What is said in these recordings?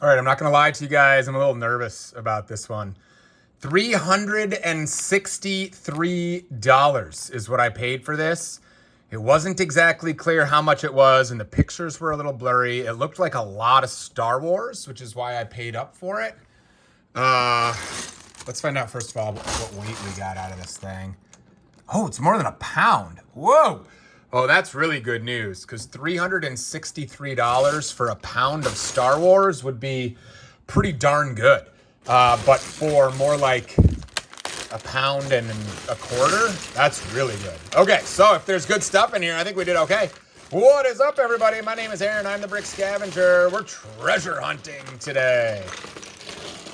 All right, I'm not going to lie to you guys. I'm a little nervous about this one. $363 is what I paid for this. It wasn't exactly clear how much it was, and the pictures were a little blurry. It looked like a lot of Star Wars, which is why I paid up for it. Let's find out, first of all, what weight we got out of this thing. Oh, it's more than a pound. Whoa. Oh, that's really good news, because $363 for a pound of Star Wars would be pretty darn good. But for more like a pound and a quarter, that's really good. Okay, so if there's good stuff in here, I think we did okay. What is up, everybody? My name is Aaron. I'm the Brick Scavenger. We're treasure hunting today.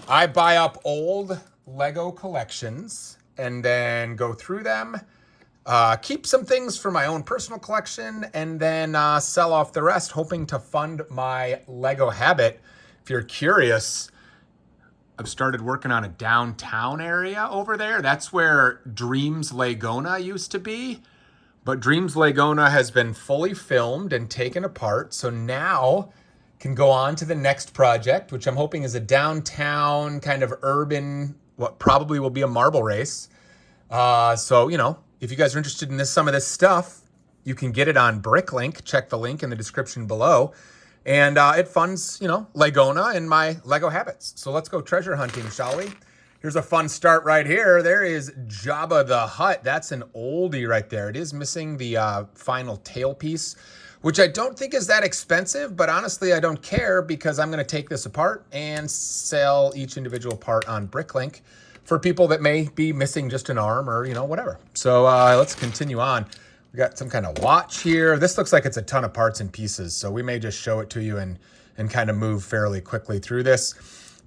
I buy up old Lego collections and then go through them. Keep some things for my own personal collection, and then sell off the rest, hoping to fund my Lego habit. If you're curious, I've started working on a downtown area over there. That's where Dreams Lagona used to be. But Dreams Lagona has been fully filmed and taken apart. So now can go on to the next project, which I'm hoping is a downtown kind of urban, what probably will be a marble race. So, you know, if you guys are interested in some of this stuff, you can get it on Bricklink. Check the link in the description below. And it funds, you know, Lagona and my Lego habits. So let's go treasure hunting, shall we? Here's a fun start right here. There is Jabba the Hutt. That's an oldie right there. It is missing the final tailpiece, which I don't think is that expensive, but honestly, I don't care because I'm going to take this apart and sell each individual part on Bricklink for people that may be missing just an arm or, you know, whatever. So let's continue on. We got some kind of watch here. This looks like it's a ton of parts and pieces, so we may just show it to you and kind of move fairly quickly through this.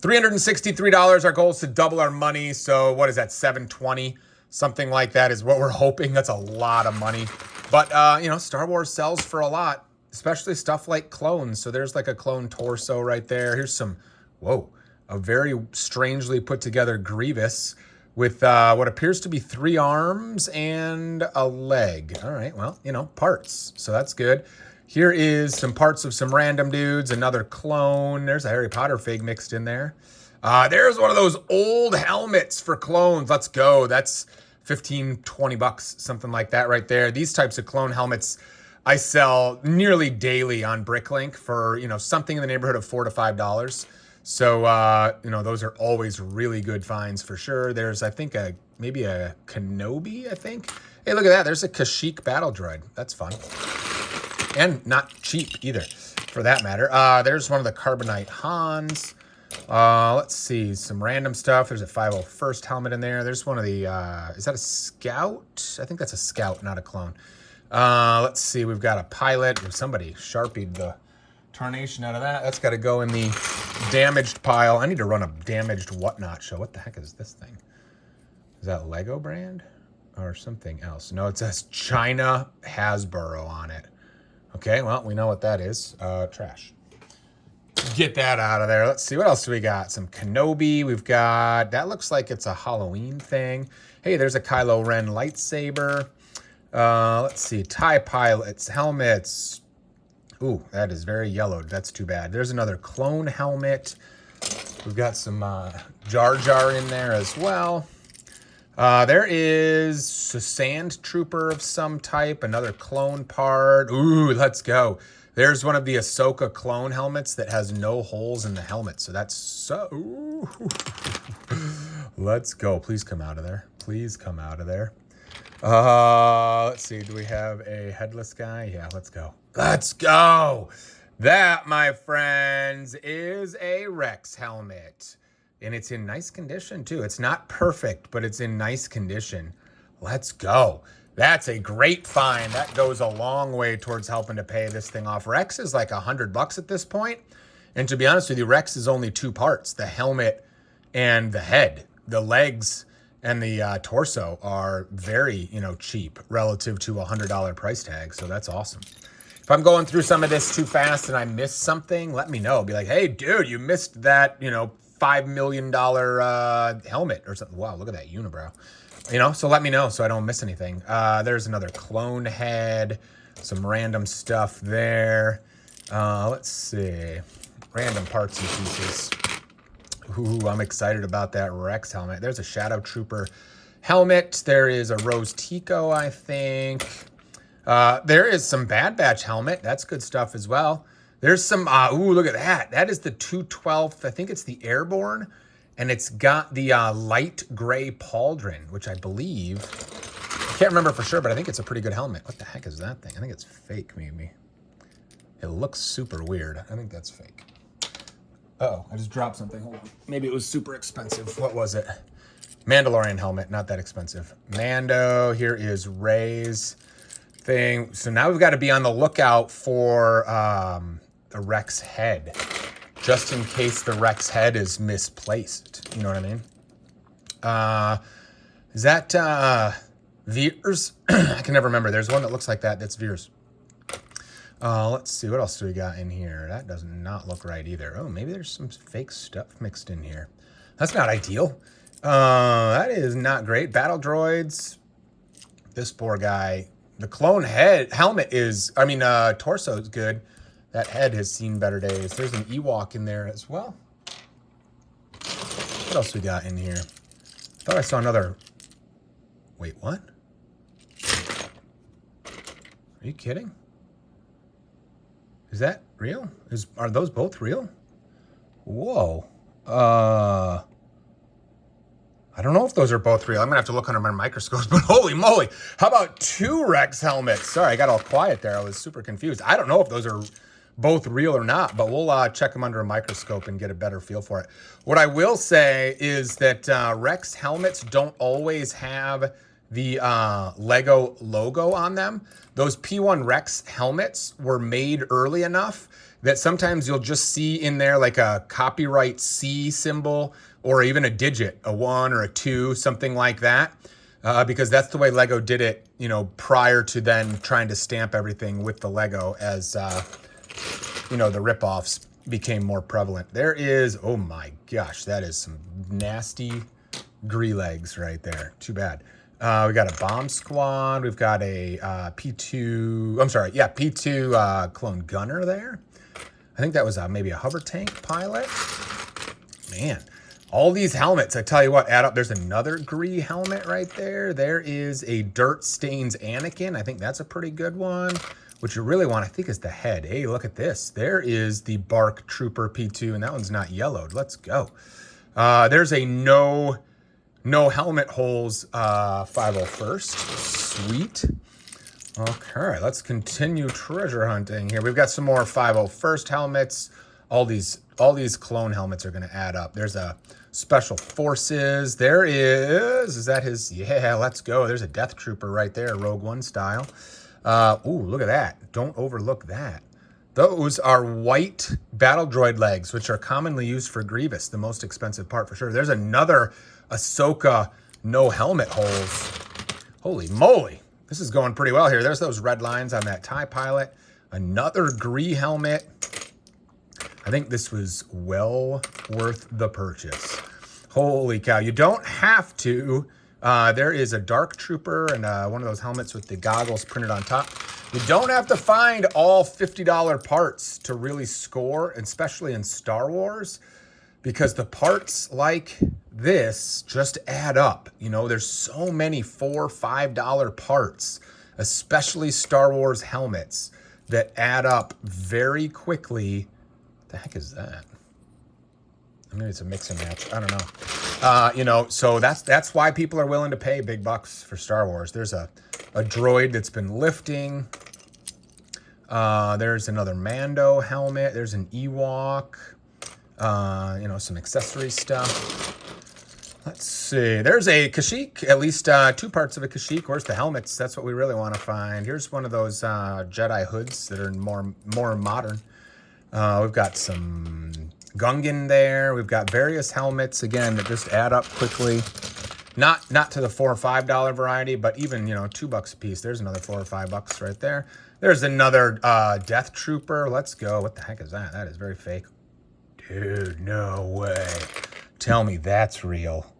$363. Our goal is to double our money. So what is that, $720? Something like that is what we're hoping. That's a lot of money. But, you know, Star Wars sells for a lot, especially stuff like clones. So there's like a clone torso right there. Here's some, whoa, a very strangely put together Grievous with what appears to be 3 arms and a leg. All right, well, you know, parts. So that's good. Here is some parts of some random dudes, another clone. There's a Harry Potter fig mixed in there. There's one of those old helmets for clones. Let's go. That's 15, 20 bucks, something like that right there. These types of clone helmets I sell nearly daily on Bricklink for, you know, something in the neighborhood of $4 to $5. So, you know, those are always really good finds for sure. There's, I think, maybe a Kenobi, I think. Hey, look at that. There's a Kashyyyk battle droid. That's fun. And not cheap either, for that matter. There's one of the Carbonite Hans. Let's see, some random stuff. There's a 501st helmet in there. There's one of the, is that a Scout? I think that's a Scout, not a clone. Let's see, we've got a pilot. Somebody Sharpied the tarnation out of that. That's got to go in the damaged pile. I need to run a damaged whatnot show. What the heck is this thing? Is that Lego brand or something else? No, it says China Hasbro on it. Okay, well, we know what that is. Trash. Get that out of there. Let's see, what else do we got? Some Kenobi. We've got, that looks like it's a Halloween thing. Hey, there's a Kylo Ren lightsaber. Let's see, TIE pilots, helmets. Ooh, that is very yellowed. That's too bad. There's another clone helmet. We've got some Jar Jar in there as well. There is a sand trooper of some type, another clone part. Ooh, let's go. There's one of the Ahsoka clone helmets that has no holes in the helmet. So that's so... Ooh. Let's go. Please come out of there. Please come out of there. Let's see. Do we have a headless guy? Yeah, let's go. Let's go. That, my friends, is a Rex helmet. And it's in nice condition, too. It's not perfect, but it's in nice condition. Let's go. That's a great find. That goes a long way towards helping to pay this thing off. Rex is like $100 at this point. And to be honest with you, Rex is only 2 parts, the helmet and the head. The legs and the torso are very, you know, cheap relative to a $100 price tag. So that's awesome. If I'm going through some of this too fast and I miss something, let me know. Be like, hey, dude, you missed that, you know, $5 million helmet or something. Wow, look at that unibrow. You know, so let me know so I don't miss anything. There's another clone head, some random stuff there. Let's see. random parts and pieces. Ooh, I'm excited about that Rex helmet. There's a Shadow Trooper helmet. There is a Rose Tico, I think. There is some Bad Batch helmet. That's good stuff as well. There's some, ooh, look at that. That is the 212th. I think it's the Airborne. And it's got the light gray pauldron, which I believe, I can't remember for sure, but I think it's a pretty good helmet. What the heck is that thing? I think it's fake, maybe. It looks super weird. I think that's fake. Uh-oh, I just dropped something. Hold on. Maybe it was super expensive. What was it? Mandalorian helmet, not that expensive. Mando, here is Rey's thing. So now we've got to be on the lookout for the Rex head, just in case the Rex head is misplaced. You know what I mean? Is that Veers? I can never remember. There's one that looks like that. That's Veers. Let's see. What else do we got in here? That does not look right either. Oh, maybe there's some fake stuff mixed in here. That's not ideal. That is not great. Battle droids. This poor guy. The clone head helmet is, torso is good. That head has seen better days. There's an Ewok in there as well. What else we got in here? I thought I saw another. Wait, what? Are you kidding? Is that real? Are those both real? Whoa. I don't know if those are both real. I'm gonna have to look under my microscopes, but holy moly. How about 2 Rex helmets? Sorry, I got all quiet there. I was super confused. I don't know if those are both real or not, but we'll check them under a microscope and get a better feel for it. What I will say is that Rex helmets don't always have the Lego logo on them. Those P1 Rex helmets were made early enough that sometimes you'll just see in there like a copyright C symbol or even a digit, a 1 or a 2, something like that. Because that's the way Lego did it, you know, prior to then trying to stamp everything with the Lego as, the ripoffs became more prevalent. There is, oh my gosh, that is some nasty Gree-legs right there. Too bad. We got a bomb squad. We've got a P2 clone gunner there. I think that was maybe a hover tank pilot. Man, all these helmets, I tell you what, add up. There's another Gree helmet right there. There is a Dirt Stains Anakin. I think that's a pretty good one. What you really want, I think, is the head. Hey, look at this. There is the Bark Trooper P2, and that one's not yellowed. Let's go. There's a no helmet holes 501st. Sweet. Okay, let's continue treasure hunting here. We've got some more 501st helmets. All these clone helmets are going to add up. There's a Special Forces. There is that his? Yeah, let's go. There's a Death Trooper right there, Rogue One style. Ooh, look at that. Don't overlook that. Those are white battle droid legs, which are commonly used for Grievous, the most expensive part for sure. There's another Ahsoka no helmet holes. Holy moly. This is going pretty well here. There's those red lines on that TIE pilot. Another Gree helmet. I think this was well worth the purchase. Holy cow. You don't have to. There is a Dark Trooper and one of those helmets with the goggles printed on top. You don't have to find all $50 parts to really score, especially in Star Wars, because the parts like this just add up. You know, there's so many $4, $5 parts, especially Star Wars helmets, that add up very quickly. What the heck is that? Maybe it's a mix and match. I don't know. So that's why people are willing to pay big bucks for Star Wars. There's a droid that's been lifting. There's another Mando helmet. There's an Ewok. Some accessory stuff. Let's see. There's a Kashyyyk, at least 2 parts of a Kashyyyk. Where's the helmets? That's what we really want to find. Here's one of those Jedi hoods that are more modern. We've got some Gungan there. We've got various helmets, again, that just add up quickly. Not to the $4 or $5 variety, but even, $2 a piece. There's another $4 or $5 right there. There's another Death Trooper. Let's go. What the heck is that? That is very fake. Dude, no way. Tell me that's real.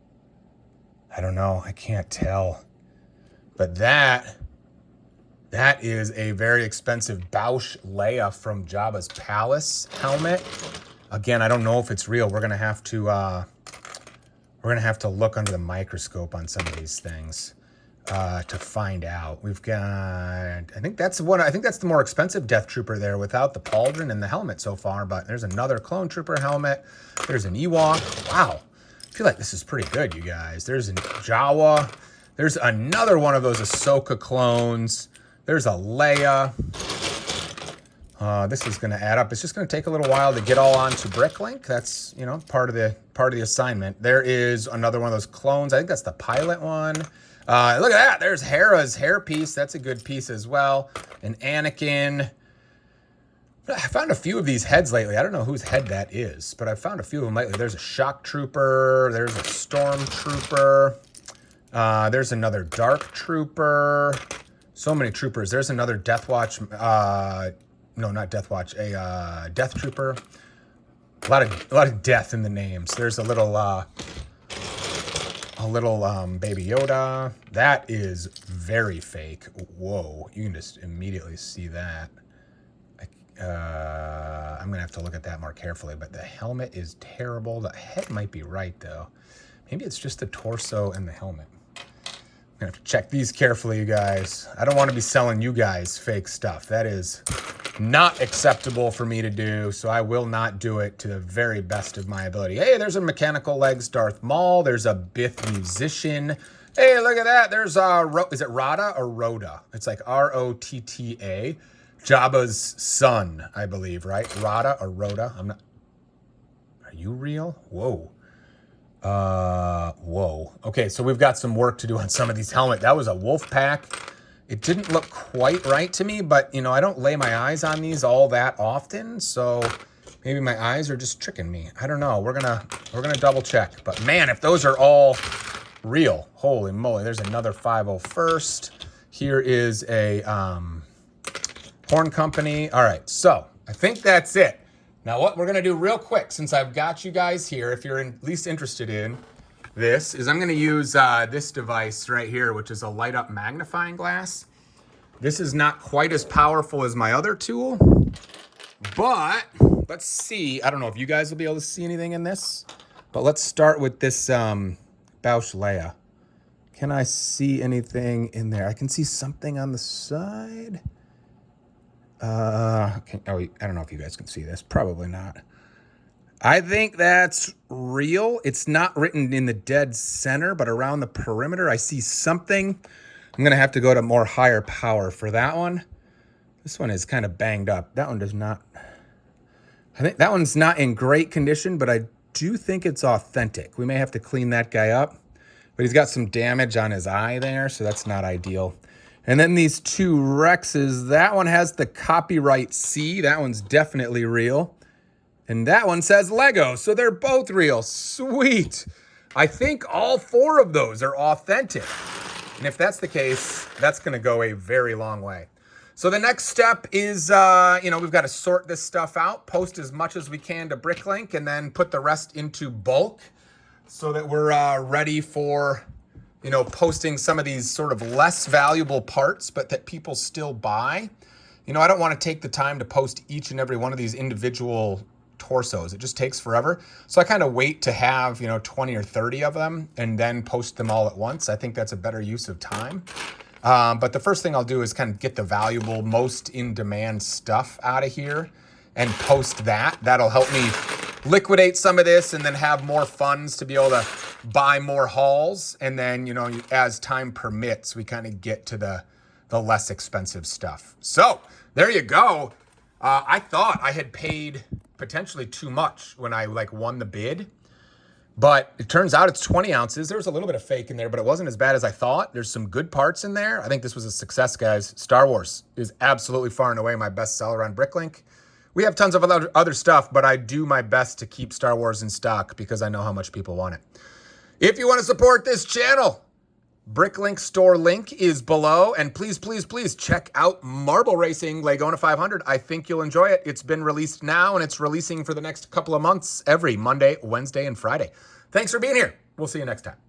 I don't know. I can't tell. But that That is a very expensive Bausch Leia from Jabba's Palace helmet. Again, I don't know if it's real. We're gonna have to look under the microscope on some of these things to find out. We've got, I think that's the more expensive Death Trooper there without the pauldron and the helmet so far, but there's another Clone Trooper helmet. There's an Ewok. Wow. I feel like this is pretty good, you guys. There's a Jawa. There's another one of those Ahsoka clones. There's a Leia. This is going to add up. It's just going to take a little while to get all onto Bricklink. That's, you know, part of the assignment. There is another one of those clones. I think that's the pilot one. Look at that. There's Hera's hairpiece. That's a good piece as well. And Anakin. I found a few of these heads lately. I don't know whose head that is, but I found a few of them lately. There's a Shock Trooper. There's a Stormtrooper. There's another Dark Trooper. So many troopers. There's another Death Watch. No, not Death Watch. A Death Trooper. A lot of death in the names. There's a little Baby Yoda. That is very fake. Whoa, you can just immediately see that. I'm gonna have to look at that more carefully, but the helmet is terrible. The head might be right though. Maybe it's just the torso and the helmet. I'm gonna have to check these carefully, you guys. I don't want to be selling you guys fake stuff. That is not acceptable for me to do, so I will not do it to the very best of my ability. Hey, there's a Mechanical Legs Darth Maul. There's a Bith Musician. Hey, look at that. There's is it Rhoda or Rhoda? It's like R-O-T-T-A. Jabba's son, I believe, right? Rhoda or Rhoda? I'm not. Are you real? Whoa. Whoa. Okay, so we've got some work to do on some of these helmets. That was a wolf pack. It didn't look quite right to me, but you know, I don't lay my eyes on these all that often, so maybe my eyes are just tricking me. I don't know. We're gonna double check. But man, if those are all real, holy moly! There's another 501st. Here is a Horn Company. All right, so I think that's it. Now what we're gonna do real quick, since I've got you guys here, if you're at least interested in this, is I'm gonna use this device right here, which is a light up magnifying glass. This is not quite as powerful as my other tool, but let's see. I don't know if you guys will be able to see anything in this, but let's start with this Bausch Leia. Can I see anything in there? I can see something on the side. Okay. Oh, I don't know if you guys can see this. Probably not. I think that's real. It's not written in the dead center, but around the perimeter, I see something. I'm going to have to go to more higher power for that one. This one is kind of banged up. That one does not. I think that one's not in great condition, but I do think it's authentic. We may have to clean that guy up, but he's got some damage on his eye there, so that's not ideal. And then these two Rexes, that one has the copyright C. That one's definitely real. And that one says Lego, so they're both real. Sweet. I think all four of those are authentic. And if that's the case, that's going to go a very long way. So the next step is, we've got to sort this stuff out, post as much as we can to Bricklink, and then put the rest into bulk so that we're ready for, posting some of these sort of less valuable parts, but that people still buy. I don't want to take the time to post each and every one of these individual torsos. It just takes forever. So I kind of wait to have, 20 or 30 of them and then post them all at once. I think that's a better use of time. But the first thing I'll do is kind of get the valuable, most in-demand stuff out of here and post that. That'll help me liquidate some of this and then have more funds to be able to buy more hauls. And then, as time permits, we kind of get to the less expensive stuff. So there you go. I thought I had paid potentially too much when I won the bid, but it turns out it's 20 ounces. There was a little bit of fake in there, but it wasn't as bad as I thought. There's some good parts in there. I think this was a success, guys. Star Wars is absolutely far and away my best seller on Bricklink. We have tons of other stuff, but I do my best to keep Star Wars in stock because I know how much people want it. If you want to support this channel, Bricklink store link is below, and please, please, please check out Marble Racing Lego 500. I think you'll enjoy it. It's been released now, and it's releasing for the next couple of months every Monday, Wednesday, and Friday. Thanks for being here. We'll see you next time.